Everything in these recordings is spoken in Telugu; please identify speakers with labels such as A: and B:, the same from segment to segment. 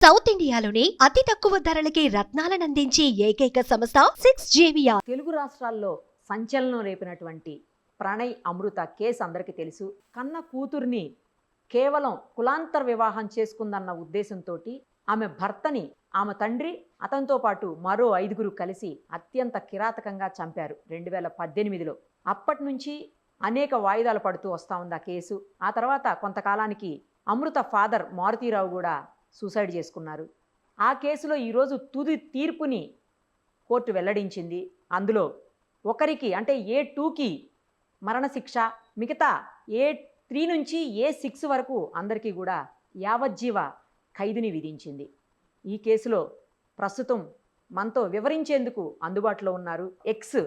A: సౌత్ ఇండియాలోని అతి తక్కువ ధరలకి రత్నాలనందించే ఏకైక సంస్థ 6JVR.
B: తెలుగు రాష్ట్రాల్లో సంచలనం రేపినటువంటి ప్రణయ్ అమృత కేసు అందరికీ తెలుసు. కన్న కూతుర్ని కేవలం కులాంతర వివాహం చేసుకుందన్న ఉద్దేశంతో ఆమె భర్తని, ఆమె తండ్రి, అతనితో పాటు మరో 5గురు కలిసి అత్యంత కిరాతకంగా చంపారు 2018లో. అప్పటి నుంచి అనేక వాయిదాలు పడుతూ వస్తూ ఉంది ఆ కేసు. ఆ తర్వాత కొంతకాలానికి అమృత ఫాదర్ మారుతీరావు కూడా సూసైడ్ చేసుకున్నారు. ఆ కేసులో ఈరోజు తుది తీర్పుని కోర్టు వెల్లడించింది. అందులో ఒకరికి అంటే A2కి మరణశిక్ష, మిగతా A3 నుంచి A6 వరకు అందరికీ కూడా యావజ్జీవ ఖైదుని విధించింది. ఈ కేసులో ప్రస్తుతం మనతో వివరించేందుకు అందుబాటులో ఉన్నారు X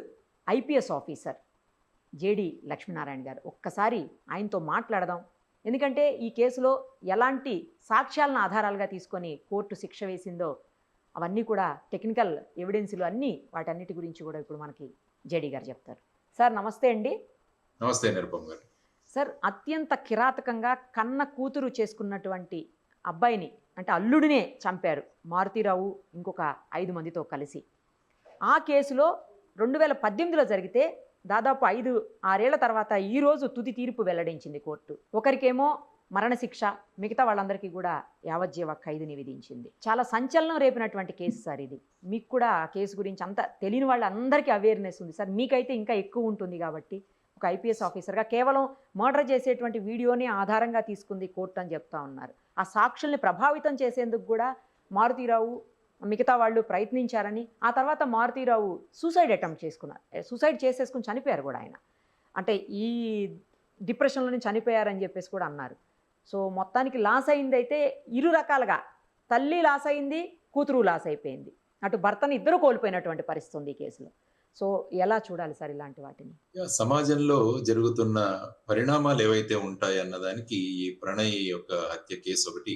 B: IPS officer JD Lakshminarayana గారు. ఒక్కసారి ఆయనతో మాట్లాడదాం. ఎందుకంటే ఈ కేసులో ఎలాంటి సాక్ష్యాలను ఆధారాలుగా తీసుకొని కోర్టు శిక్ష వేసిందో అవన్నీ కూడా టెక్నికల్ ఎవిడెన్స్లు అన్నీ, వాటన్నిటి గురించి కూడా ఇప్పుడు మనకి JD గారు చెప్తారు. సార్ నమస్తే అండి.
C: నమస్తే నిరుపమ్ గారు.
B: సార్, అత్యంత కిరాతకంగా కన్న కూతురు చేసుకున్నటువంటి అబ్బాయిని అంటే అల్లుడినే చంపారు మారుతీరావు ఇంకొక 5 మందితో కలిసి. ఆ కేసులో 2018లో జరిగితే దాదాపు 5-6 ఏళ్ల తర్వాత ఈరోజు తుది తీర్పు వెల్లడించింది కోర్టు. ఒకరికేమో మరణశిక్ష, మిగతా వాళ్ళందరికీ కూడా యావజ్జీవ ఖైదుని విధించింది. చాలా సంచలనం రేపినటువంటి కేసు సార్ ఇది. మీకు కూడా ఆ కేసు గురించి అంత తెలియని వాళ్ళందరికీ అవేర్నెస్ ఉంది సార్. మీకైతే ఇంకా ఎక్కువ ఉంటుంది కాబట్టి ఒక IPS ఆఫీసర్గా కేవలం మర్డర్ చేసేటువంటి వీడియోని ఆధారంగా తీసుకుంది కోర్టు అని చెప్తా ఉన్నారు. ఆ సాక్షుల్ని ప్రభావితం చేసేందుకు కూడా మారుతీరావు మిగతా వాళ్ళు ప్రయత్నించారని, ఆ తర్వాత మారుతీరావు సూసైడ్ అటెంప్ట్ చేసుకున్నారు. సూసైడ్ చేసేసుకుని చనిపోయారు కూడా ఆయన. అంటే ఈ డిప్రెషన్లోనే చనిపోయారని చెప్పేసి కూడా అన్నారు. సో మొత్తానికి లాస్ అయింది అయితే ఇరు రకాలుగా, తల్లి లాస్ అయింది, కూతురు లాస్ అయిపోయింది. అటు భర్తని ఇద్దరు కోల్పోయినటువంటి పరిస్థితి ఉంది ఈ కేసులో. సో ఎలా చూడాలి సార్ ఇలాంటి వాటిని?
C: సమాజంలో జరుగుతున్న పరిణామాలు ఏవైతే ఉంటాయి అన్నదానికి ఈ ప్రణయ్ యొక్క హత్య కేసు ఒకటి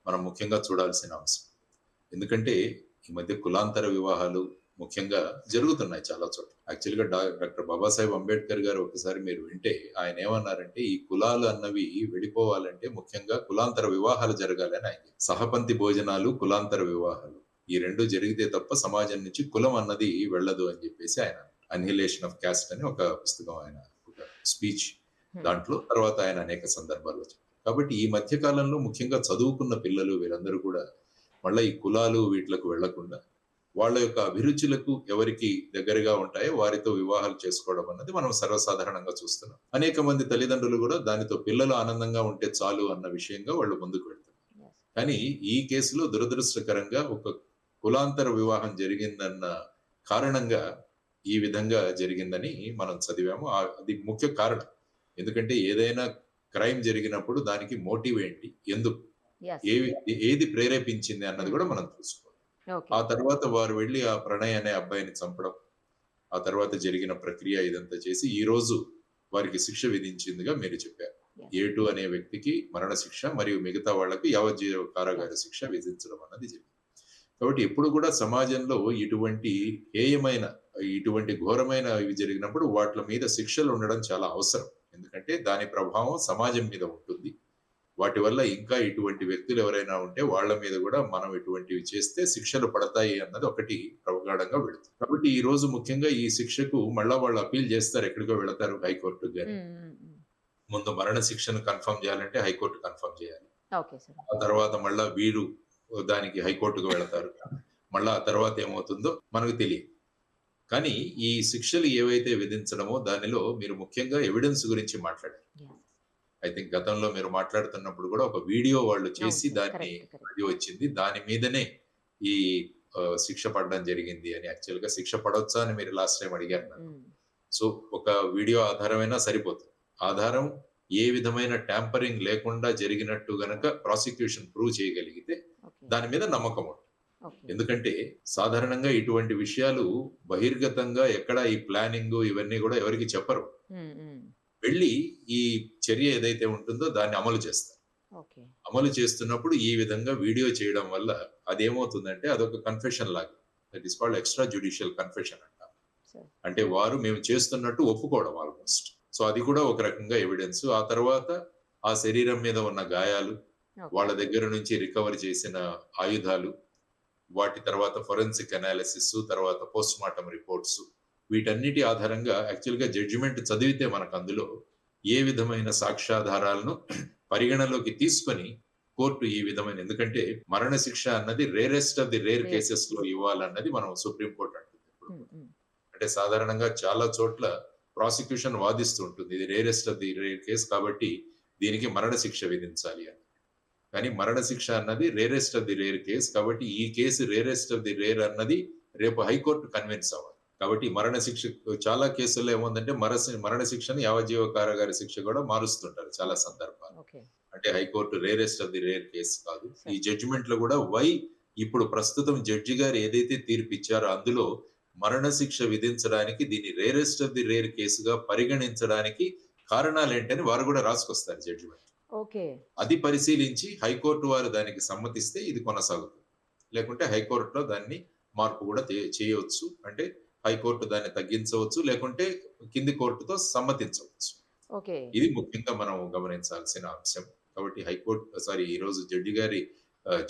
C: మనం ముఖ్యంగా చూడాల్సిన అంశం. ఎందుకంటే ఈ మధ్య కులాంతర వివాహాలు ముఖ్యంగా జరుగుతున్నాయి చాలా చోట్ల. యాక్చువల్గా డాక్టర్ బాబాసాహెబ్ అంబేద్కర్ గారు ఒకసారి మీరు వింటే ఆయన ఏమన్నారంటే, ఈ కులాలు అన్నవి వెళ్ళిపోవాలంటే ముఖ్యంగా కులాంతర వివాహాలు జరగాలి అని ఆయన. సహపంక్తి భోజనాలు, కులాంతర వివాహాలు ఈ రెండు జరిగితే తప్ప సమాజం నుంచి కులం అన్నది వెళ్ళదు అని చెప్పేసి ఆయన అన్హిలేషన్ ఆఫ్ క్యాస్ట్ అని ఒక పుస్తకం, ఆయన ఒక స్పీచ్ దాంట్లో తర్వాత ఆయన అనేక సందర్భాల్లో చెప్పారు. కాబట్టి ఈ మధ్య కాలంలో ముఖ్యంగా చదువుకున్న పిల్లలు వీరందరూ కూడా మళ్ళీ ఈ కులాలు వీటిలకు వెళ్లకుండా వాళ్ళ యొక్క అభిరుచులకు ఎవరికి దగ్గరగా ఉంటాయో వారితో వివాహాలు చేసుకోవడం అన్నది మనం సర్వసాధారణంగా చూస్తున్నాం. అనేక మంది తల్లిదండ్రులు కూడా దానితో పిల్లలు ఆనందంగా ఉంటే చాలు అన్న విషయంగా వాళ్ళు ముందుకు వెళ్తున్నారు. కానీ ఈ కేసులో దురదృష్టకరంగా ఒక కులాంతర వివాహం జరిగిందన్న కారణంగా ఈ విధంగా జరిగిందని మనం చదివాము. అది ముఖ్య కారణం. ఎందుకంటే ఏదైనా క్రైమ్ జరిగినప్పుడు దానికి మోటివ్ ఏంటి, ఎందుకు, ఏది ప్రేరేపించింది అన్నది కూడా మనం చూసుకోవాలి. ఆ తర్వాత వారు వెళ్ళి ఆ ప్రణయ్ అనే అబ్బాయిని చంపడం, ఆ తర్వాత జరిగిన ప్రక్రియ ఇదంతా చేసి ఈ రోజు వారికి శిక్ష విధించిందిగా మీరు చెప్పారు. A2 అనే వ్యక్తికి మరణశిక్ష మరియు మిగతా వాళ్లకు యావజ్జీవ కారాగార శిక్ష విధించడం అన్నది జరిగింది. కాబట్టి ఎప్పుడు కూడా సమాజంలో ఇటువంటి హేయమైన, ఇటువంటి ఘోరమైన ఇవి జరిగినప్పుడు వాటి మీద శిక్షలు ఉండడం చాలా అవసరం. ఎందుకంటే దాని ప్రభావం సమాజం మీద ఉంటుంది. వాటి వల్ల ఇంకా ఇటువంటి వ్యక్తులు ఎవరైనా ఉంటే వాళ్ళ మీద కూడా మనం ఇటువంటివి చేస్తే శిక్షలు పడతాయి అన్నది ఒకటి ప్రగాఢంగా వెళుతుంది. కాబట్టి ఈ రోజు ముఖ్యంగా ఈ శిక్షకు మళ్ళా వాళ్ళు అపీల్ చేస్తారు, ఎక్కడికో వెళతారు హైకోర్టుకు. కానీ ముందు మరణ శిక్షను కన్ఫర్మ్ చేయాలంటే హైకోర్టు కన్ఫర్మ్ చేయాలి. ఆ తర్వాత మళ్ళా వీరు దానికి హైకోర్టుకు వెళతారు. మళ్ళా ఆ తర్వాత ఏమవుతుందో మనకు తెలియదు. కానీ ఈ శిక్షలు ఏవైతే విధించడమో దానిలో మీరు ముఖ్యంగా ఎవిడెన్స్ గురించి మాట్లాడారు. ఐ థింక్ గతంలో మీరు మాట్లాడుతున్నప్పుడు కూడా ఒక వీడియో వాళ్ళు చేసి దాన్ని అది వచ్చింది, దాని మీదనే ఈ శిక్ష పడడం జరిగింది అని. యాక్చువల్ గా శిక్ష పడవచ్చా అని మీరు లాస్ట్ టైం అడిగారు నాకు. సో ఒక వీడియో ఆధారమైనా సరిపోతుంది. ఆధారం ఏ విధమైన ట్యాంపరింగ్ లేకుండా జరిగినట్టు గనక ప్రాసిక్యూషన్ ప్రూవ్ చేయగలిగితే దాని మీద నమ్మకం ఉంటుంది. ఎందుకంటే సాధారణంగా ఇటువంటి విషయాలు బహిర్గతంగా ఎక్కడ ఈ ప్లానింగ్ ఇవన్నీ కూడా ఎవరికి చెప్పరు. వెళ్ళి ఈ చర్య ఏదైతే ఉంటుందో దాన్ని అమలు చేస్తారు. అమలు చేస్తున్నప్పుడు ఈ విధంగా వీడియో చేయడం వల్ల అదేమవుతుందంటే అదొక కన్ఫెషన్ లాగా. That is called extra judicial confession అంటారు. అంటే వారు మేము చేస్తున్నట్టు ఒప్పుకోవడం ఆల్మోస్ట్. సో అది కూడా ఒక రకంగా ఎవిడెన్స్. ఆ తర్వాత ఆ శరీరం మీద ఉన్న గాయాలు,
B: ఓకే.
C: వాళ్ళ దగ్గర నుంచి రికవర్ చేసిన ఆయుధాలు, వాటి తర్వాత ఫోరెన్సిక్ అనాలిసిస్, తర్వాత పోస్ట్ మార్టం రిపోర్ట్స్, వీటన్నిటి ఆధారంగా యాక్చువల్‌గా జడ్జిమెంట్ చదివితే మనకు అందులో ఏ విధమైన సాక్ష్యాధారాలను పరిగణలోకి తీసుకొని కోర్టు ఈ విధమైన, ఎందుకంటే మరణశిక్ష అన్నది rarest of the rare
B: rare.
C: కేసెస్‌లో ఇవ్వాలన్నది మనం సుప్రీం కోర్ట్ అంటుంది ఎప్పుడు
B: హ్మ్.
C: కూడా.
B: హ్మ్.
C: అంటే సాధారణంగా చాలా చోట్ల ప్రాసిక్యూషన్ వాదిస్తూ ఉంటుంది. ఇది rarest of the rare case కాబట్టి దీనికి మరణశిక్ష విధించాలి అని. కానీ మరణశిక్ష అన్నది rarest of the rare case కాబట్టి ఈ case rarest of the rare అన్నది రేపు హైకోర్టు కన్విన్స్ అవ్వాలి. కాబట్టి మరణశిక్ష చాలా కేసుల్లో ఏముందంటే మరణశిక్షను యావజ్జీవ కారాగార శిక్ష కూడా మారుస్తుంటారు చాలా సందర్భాలు.
B: ఓకే.
C: అంటే high court rarest of the rare case కాదు. ఈ
B: సరే.
C: జడ్జిమెంట్ లో కూడా ఇప్పుడు ప్రస్తుతం జడ్జి గారు ఏదైతే తీర్పు ఇచ్చారో అందులో మరణశిక్ష విధించడానికి దీన్ని రేరెస్ట్ ఆఫ్ ది రేర్ కేసుగా పరిగణించడానికి కారణాలు ఏంటని వారు కూడా రాసుకొస్తారు జడ్జిమెంట్.
B: ఓకే.
C: అది పరిశీలించి హైకోర్టు వారు దానికి సమ్మతిస్తే ఇది కొనసాగుతుంది. లేకుంటే హైకోర్టులో దాన్ని మార్పు కూడా చేయవచ్చు. అంటే హైకోర్టు దాన్ని తగ్గించవచ్చు. లేకుంటే కింది కోర్టుతో సమ్మతించవచ్చు.
B: ఓకే.
C: ఇది ముఖ్యంగా మనం గమనించాల్సిన అంశం. కాబట్టి ఈరోజు జడ్జి గారి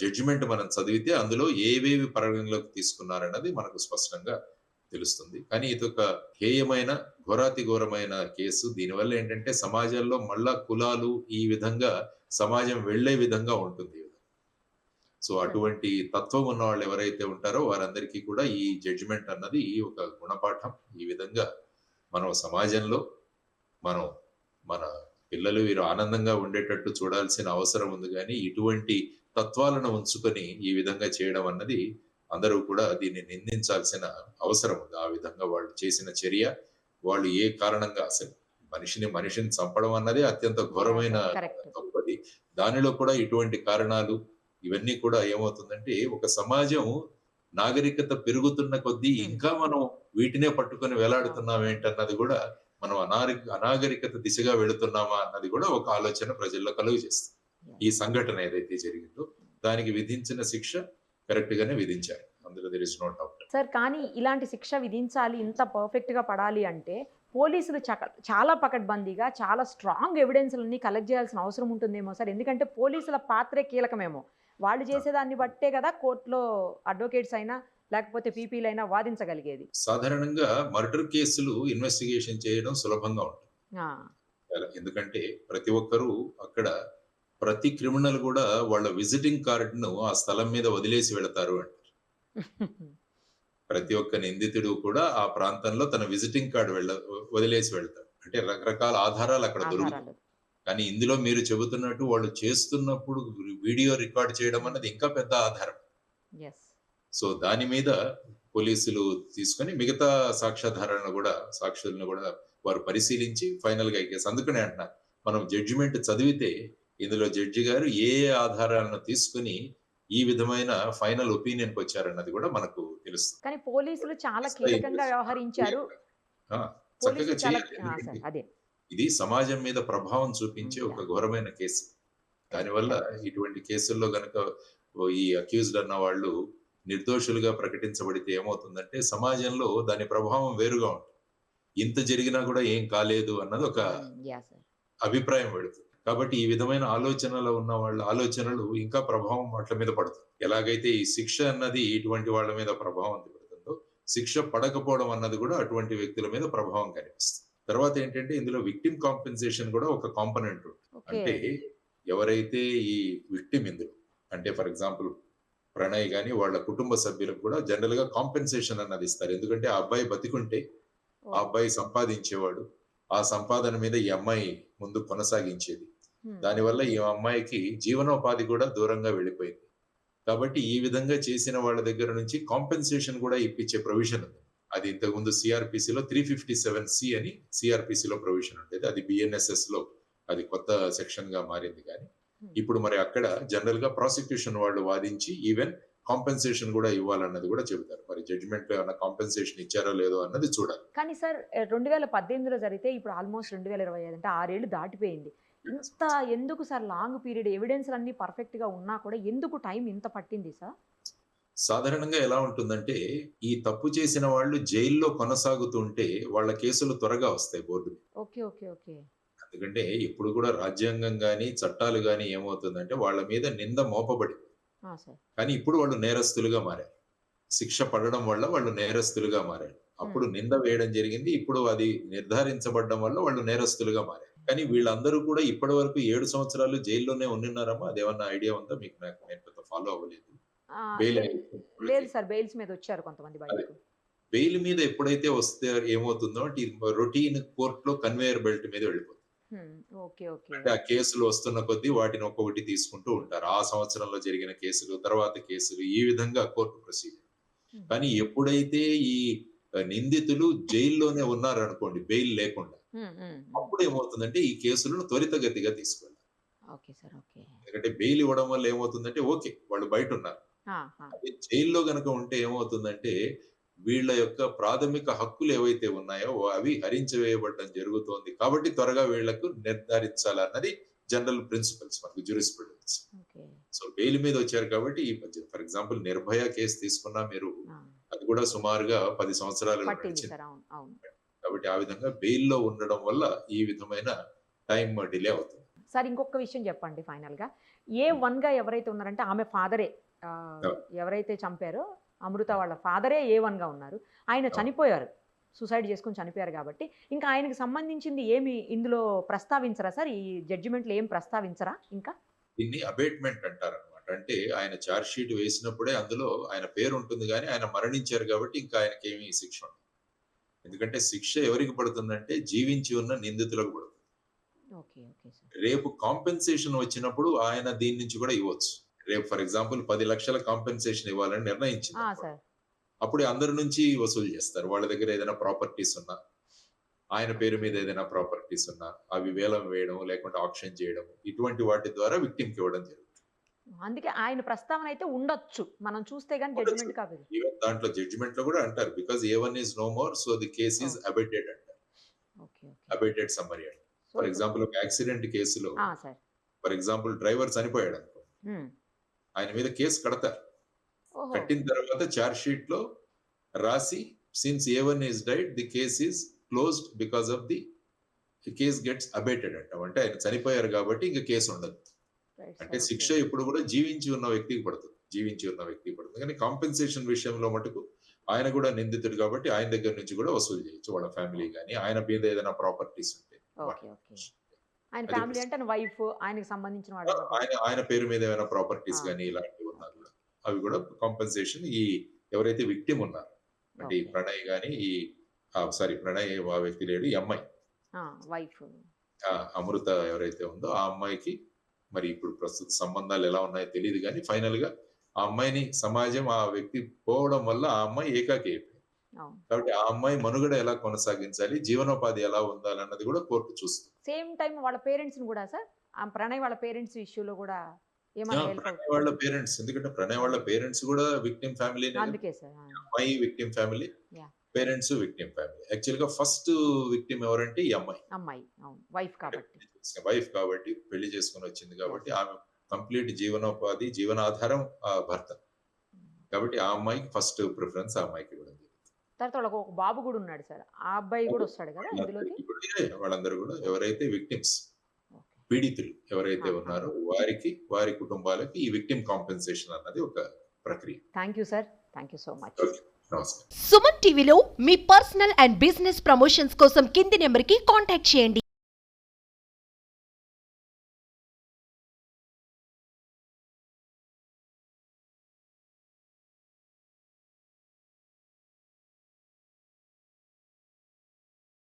C: జడ్జిమెంట్ మనం చదివితే అందులో ఏవేవి పరిగణలోకి తీసుకున్నారన్నది మనకు స్పష్టంగా తెలుస్తుంది. కానీ ఇదొక హేయమైన, ఘోరాతి ఘోరమైన కేసు. దీనివల్ల ఏంటంటే సమాజంలో మళ్ళా కులాలు ఈ విధంగా సమాజం వెళ్ళే విధంగా ఉంటుంది. సో అటువంటి తత్వం ఉన్న వాళ్ళు ఎవరైతే ఉంటారో వారందరికీ కూడా ఈ జడ్జిమెంట్ అన్నది ఒక గుణపాఠం. ఈ విధంగా మనం సమాజంలో మనం మన పిల్లలు వీరు ఆనందంగా ఉండేటట్టు చూడాల్సిన అవసరం ఉంది గానీ, ఇటువంటి తత్వాలను ఉంచుకొని ఈ విధంగా చేయడం అన్నది అందరూ కూడా దీన్ని నిందించాల్సిన అవసరం ఉంది. ఆ విధంగా వాళ్ళు చేసిన చర్య, వాళ్ళు ఏ కారణంగా అసలు మనిషిని చంపడం అన్నది అత్యంత ఘోరమైన
B: కరెక్ట్.
C: తప్పది. దానిలో కూడా ఇటువంటి కారణాలు ఇవన్నీ కూడా ఏమవుతుందంటే, ఒక సమాజం నాగరికత పెరుగుతున్న కొద్దీ ఇంకా మనం వీటినే పట్టుకొని వేలాడుతున్నాం ఏంటన్నది కూడా, మనం అనాగరికత దిశగా వెళుతున్నామా అన్నది కూడా ఒక ఆలోచన ప్రజల్లో కలుగజేస్తుంది. ఈ సంఘటన ఏదైతే జరిగిందో దానికి విధించిన శిక్ష కరెక్ట్ గానే విధించారు. అందులో there is no doubt.
B: Sir, కానీ ఇలాంటి శిక్ష విధించాలి, ఇంత పర్ఫెక్ట్‌గా పడాలి అంటే పోలీసులు చాలా పకడ్బందీగా, చాలా స్ట్రాంగ్ ఎవిడెన్స్‌లన్నీ కలెక్ట్ చేయాల్సిన అవసరం ఉంటుందేమో సార్. ఎందుకంటే పోలీసుల పాత్రే కీలకమేమో. వాళ్ళు చేసేదాన్ని బట్టే కదా కోర్టులో అడ్వకేట్స్ అయినా లేకపోతే పీపీలైనా వాదించగలిగేది.
C: సాధారణంగా మర్డర్ కేసులు ఇన్వెస్టిగేషన్ చేయడం సులభంగా ఉంటుంది.
B: ఆ!
C: ఎందుకంటే ప్రతి ఒక్కరూ అక్కడ, ప్రతి క్రిమినల్ కూడా వాళ్ళ విజిటింగ్ కార్డును ఆ స్థలం మీద వదిలేసి వెళతారు అంటారు. ప్రతి ఒక్క నిందితుడు కూడా ఆ ప్రాంతంలో తన విజిటింగ్ కార్డు వదిలేసి వెళ్తాడు. అంటే రకరకాల ఆధారాలు అక్కడ దొరుకుతాయి.
B: ఆధారాలు.
C: కానీ ఇందులో మీరు చెబుతున్నట్టు వాళ్ళు చేస్తున్నప్పుడు వీడియో రికార్డ్ చేయడం అన్నది ఇంకా పెద్ద ఆధారం.
B: యెస్.
C: సో దాని మీద పోలీసులు తీసుకొని మిగతా సాక్షులను కూడా వారు పరిశీలించి ఫైనల్ గా కేసు. అందుకనే అంటున్నా, మనం జడ్జిమెంట్ చదివితే ఇందులో జడ్జి గారు ఏ ఆధారాలను తీసుకుని ఈ విధమైన ఫైనల్ ఒపీనియన్ కి వచ్చారన్నది కూడా మనకు తెలుస్తుంది.
B: కానీ పోలీసులు చాలా కీలకంగా వ్యవహరించారు.
C: చక్కగా
B: చాలా
C: చేయాలి.
B: సార్ అదే.
C: ఇది సమాజం మీద ప్రభావం చూపించే ఒక ఘోరమైన కేసు. దానివల్ల ఇటువంటి కేసుల్లో గనక ఈ అక్యూజ్డ్ అన్న వాళ్ళు నిర్దోషులుగా ప్రకటించబడితే ఏమవుతుందంటే సమాజంలో దాని ప్రభావం వేరుగా ఉంటుంది. ఇంత జరిగినా కూడా ఏం కాలేదు అన్నది ఒక అభిప్రాయం పెడుతుంది. కాబట్టి ఈ విధమైన ఆలోచనలో ఉన్న వాళ్ళ ఆలోచనలు ఇంకా ప్రభావం వాటి మీద పడుతుంది. ఎలాగైతే ఈ శిక్ష అన్నది ఇటువంటి వాళ్ళ మీద ప్రభావం పడుతుందో, శిక్ష పడకపోవడం అన్నది కూడా అటువంటి వ్యక్తుల మీద ప్రభావం కనిపిస్తుంది. తర్వాత ఏంటంటే ఇందులో విక్టిమ్ కాంపెన్సేషన్ కూడా ఒక కాంపోనెంట్ ఉంటుంది. అంటే ఎవరైతే ఈ విక్టిమ్ ఇందులో, అంటే ఫర్ ఎగ్జాంపుల్ ప్రణయ్ గాని వాళ్ళ కుటుంబ సభ్యులకు కూడా జనరల్ గా కాంపెన్సేషన్ అన్నది ఇస్తారు. ఎందుకంటే ఆ అబ్బాయి బతికుంటే ఆ అబ్బాయి సంపాదించేవాడు, ఆ సంపాదన మీద ఈ అమ్మాయి ముందు కొనసాగించేది. దానివల్ల ఈ అమ్మాయికి జీవనోపాధి కూడా దూరంగా వెళ్ళిపోయింది. కాబట్టి ఈ విధంగా చేసిన వాళ్ళ దగ్గర నుంచి కాంపెన్సేషన్ కూడా ఇప్పించే ప్రొవిజన్ ఉంది. అది ఇంతకుముందు సిఆర్పిసిలో 357C అని సిఆర్పిసిలో ప్రొవిజన్ ఉండేది. అది బిఎన్ఎస్ఎస్ లో అది కొత్త సెక్షన్ గా మారింది. కానీ ఇప్పుడు మరి అక్కడ జనరల్ గా ప్రాసిక్యూషన్ వాళ్ళు వాదించి ఈవెన్ కాంపెన్సేషన్ కూడా ఇవ్వాలన్నది కూడా చెబుతారు. మరి జడ్జిమెంట్ లో ఏమైనా కాంపెన్సేషన్ ఇచ్చారో లేదో అన్నది చూడాలి.
B: కానీ సార్ 2018లో జరిగితే ఇప్పుడు ఆల్మోస్ట్ 2025 అంటే 6 ఏళ్ళు దాటిపోయింది. ఇంత ఎందుకు సార్ లాంగ్ పీరియడ్, ఎవిడెన్స్ అన్ని పర్ఫెక్ట్ గా ఉన్నా కూడా ఎందుకు టైం ఇంత పట్టింది సార్?
C: సాధారణంగా ఎలా ఉంటుందంటే, ఈ తప్పు చేసిన వాళ్ళు జైల్లో కొనసాగుతుంటే వాళ్ళ కేసులు త్వరగా వస్తాయి బోర్డు.
B: Okay okay okay.
C: ఎందుకంటే ఇప్పుడు కూడా రాజ్యాంగం గాని, చట్టాలు గాని ఏమవుతుందంటే వాళ్ళ మీద నింద మోపబడింది.
B: సార్.
C: కానీ ఇప్పుడు వాళ్ళు నేరస్తులుగా మారారు. శిక్ష పడడం వల్ల వాళ్ళు నేరస్తులుగా మారారు. అప్పుడు నింద వేయడం జరిగింది. ఇప్పుడు అది నిర్ధారించబడడం వల్ల వాళ్ళు నేరస్తులుగా మారారు. కానీ వీళ్ళందరూ కూడా ఇప్పటివరకు 7 సంవత్సరాలు జైల్లోనే ఉండిన్నారమ్మా? అదేమన్నా ఐడియా ఉందా మీకు? నేను పెద్ద ఫాలో అవ్వలేదు. బెయిల్
B: లేదు సార్, బెయిల్స్ మీద వచ్చారు కొంతమంది బయటకు.
C: బెయిల్ మీద ఎప్పుడైతే వస్తే ఏమవుతుందో అంటే రొటీన్ కోర్టులో కన్వేయర్ బెల్ట్ మీద వెళ్ళిపోతుంది.
B: Okay, okay.
C: అంటే ఆ కేసులు వస్తున్న కొద్దీ వాటిని ఒక్కొక్కటి తీసుకుంటూ ఉంటారు. ఆ సంవత్సరంలో జరిగిన కేసులు, తర్వాత కేసులు, ఈ విధంగా కోర్టు ప్రొసీజర్. కానీ ఎప్పుడైతే ఈ నిందితులు జైల్లోనే ఉన్నారనుకోండి బెయిల్ లేకుండా, అప్పుడు ఏమవుతుందంటే ఈ కేసులను త్వరితగతిగా తీసుకెళ్ళాలి.
B: Okay sir, okay.
C: ఎందుకంటే బెయిల్ ఇవ్వడం వల్ల ఏమవుతుందంటే ఓకే వాళ్ళు బయట ఉన్నారు. అదే జైల్లో గనుక ఉంటే ఏమవుతుందంటే వీళ్ళ యొక్క ప్రాథమిక హక్కులు ఏవైతే ఉన్నాయో అవి హరించివేయబడడం జరుగుతోంది. కాబట్టి త్వరగా వీళ్లకు నిర్ధారించాలన్నది జనరల్ ప్రిన్సిపల్స్ మనకు జ్యూరిస్ప్రుడెన్స్. సో బెయిల్ మీద వచ్చారు కాబట్టి ఈ ఫర్ ఎగ్జాంపుల్ నిర్భయ కేసు తీసుకున్నా మీరు, అది కూడా సుమారుగా 10 సంవత్సరాలు నడిచింది. కాబట్టి ఆ విధంగా బెయిల్లో ఉండడం వల్ల ఈ విధమైన టైం డిలే అవుతుంది.
B: సార్, ఇంకొక విషయం చెప్పండి ఫైనల్ గా. A1 గా ఎవరైతే ఉన్నారంటే ఆమె ఫాదరే, ఎవరైతే చంపారో అమృత వాళ్ళ ఫాదరే A1 గా ఉన్నారు. ఆయన చనిపోయారు, సూసైడ్ చేసుకుని చనిపోయారు. కాబట్టి ఇంకా ఆయనకు సంబంధించింది ఏమి ఇందులో ప్రస్తావించరా సార్? ఈ జడ్జిమెంట్లో ఏం ప్రస్తావించరా? ఇంకా
C: దీన్ని అబేట్మెంట్ అంటారనమాట. అంటే ఆయన ఛార్జ్ షీట్ వేసినప్పుడే అందులో ఆయన పేరు ఉంటుంది కానీ ఆయన మరణించారు కాబట్టి ఇంకా ఆయనకి ఏమి శిక్ష ఉండదు. ఎందుకంటే శిక్ష ఎవరికి పడుతుందంటే జీవించి ఉన్న నిందితులకు పడుతుంది. రేపు కాంపెన్సేషన్ వచ్చినప్పుడు ఆయన దీని నుంచి కూడా ఇవ్వచ్చు. రేపు ఫర్ ఎగ్జాంపుల్ 10 లక్షల కాంపెన్సేషన్ ఇవ్వాలని నిర్ణయించింది. అప్పుడు అందరి నుంచి వసూలు చేస్తారు. వాళ్ళ దగ్గర ఏదైనా ప్రాపర్టీస్ ఉన్నా, ఆయన పేరు మీద ఏదైనా ప్రాపర్టీస్ ఉన్నా అవి వేలం వేయడం లేకుంటే ఆక్షన్ చేయడం, ఇటువంటి వాటి ద్వారా విక్టిమ్ కి ఇవ్వడం జరుగుతుంది.
B: అందుకే ఆయన ప్రస్తావన అయితే ఉండొచ్చు, మనం చూస్తే గాని జడ్జిమెంట్ కాదు.
C: ఈవెన్ దాంట్లో జడ్జిమెంట్ లో కూడా అంటారు because A1 is no more so the case is abated అంటారు. అబేటెడ్ సమ్మరీ అంటారు. ఫర్ ఎగ్జాంపుల్ ఒక యాక్సిడెంట్ కేసులో ఫర్ ఎగ్జాంపుల్ డ్రైవర్ చనిపోయాడు అనుకో, ఆయన మీద కేసు కడతారు. కట్టిన తర్వాత ఛార్జ్ షీట్ లో రాసి since A1 is died the case is closed because of the case gets abated అంటాం. అంటే ఆయన చనిపోయారు కాబట్టి ఇంకా కేసు ఉండదు. అంటే శిక్ష ఇప్పుడు కూడా జీవించి ఉన్న వ్యక్తికి పడుతుంది. కానీ కాంపెన్సేషన్ విషయంలో మటుకు ఆయన కూడా నిందితుడు కాబట్టి ఆయన దగ్గర నుంచి కూడా వసూలు చేయొచ్చు. వాళ్ళ ఫ్యామిలీ కానీ ఆయన మీద ఏదైనా ప్రాపర్టీస్ ఉంటే,
B: ఆయన ఫ్యామిలీ అంటే వైఫ్, ఆయనకి సంబంధించిన వాడు,
C: ఆయన పేరు మీద ఏమైనా ప్రాపర్టీస్ కానీ ఇలాంటివి ఉన్నా కూడా అవి కూడా కాంపెన్సేషన్ ఈ ఎవరైతే విక్టిమ్ ఉన్నారు అంటే ఈ ప్రణయ్ కానీ ప్రణయ్ ఆ వ్యక్తి లేడు, ఈ అమ్మాయి
B: వైఫ్
C: అమృత ఎవరైతే ఉందో ఆ అమ్మాయికి మరి ఇప్పుడు ప్రస్తుత సంబంధాలు ఎలా ఉన్నాయో తెలియదు కానీ ఫైనల్ గా ఆ అమ్మాయిని సమాజం ఆ వ్యక్తి పోవడం వల్ల ఆ అమ్మాయి ఏకాకి అయిపోయింది. కాబట్టి ఆ అమ్మాయి మనుగడ ఎలా కొనసాగించాలి, జీవనోపాధి ఎలా ఉండాలన్నది కూడా కోర్టు చూస్తుంది.
B: సేమ్ టైం వాళ్ళ పేరెంట్స్ కూడా సార్, ఆ ప్రణయ్ వాళ్ళ పేరెంట్స్ ఇష్యూలో కూడా
C: వాళ్ళ పేరెంట్స్, ఎందుకంటే ప్రణయ్ వాళ్ళ పేరెంట్స్ కూడా విక్టిమ్ ఫ్యామిలీ, అమ్మాయి victim family, parents victim family. Actual గా ఫస్ట్ విక్టిమ్ ఎవరంటే ఈ అమ్మాయి
B: వైఫ్
C: కాబట్టి పెళ్లి చేసుకుని వచ్చింది కాబట్టి ఆమె కంప్లీట్ జీవనోపాధి జీవనాధారం ఆ భర్త కాబట్టి ఆ అమ్మాయికి ఫస్ట్ ప్రిఫరెన్స్ ఆ అమ్మాయికి ఇవ్వడం జరుగుతుంది.
B: తర్వాత ఒక బాబు కూడా ఉన్నాడు సార్, ఆ అబ్బాయి కూడా వస్తాడు కదా ఇందులోకి.
C: వాళ్ళందరూ కూడా ఎవరైతే విక్టిమ్స్ పీడితులు ఎవరైతే ఉన్నారో వారి కుటుంబాలకి ఈ విక్టిమ్ కాంపెన్సేషన్ అన్నది ఒక ప్రక్రియ.
B: Thank you sir, thank you so much.
A: Suman టీవీలో మీ పర్సనల్ అండ్ బిజినెస్ ప్రమోషన్స్ కోసం కింది నెంబర్కి కాంటాక్ట్ చేయండి.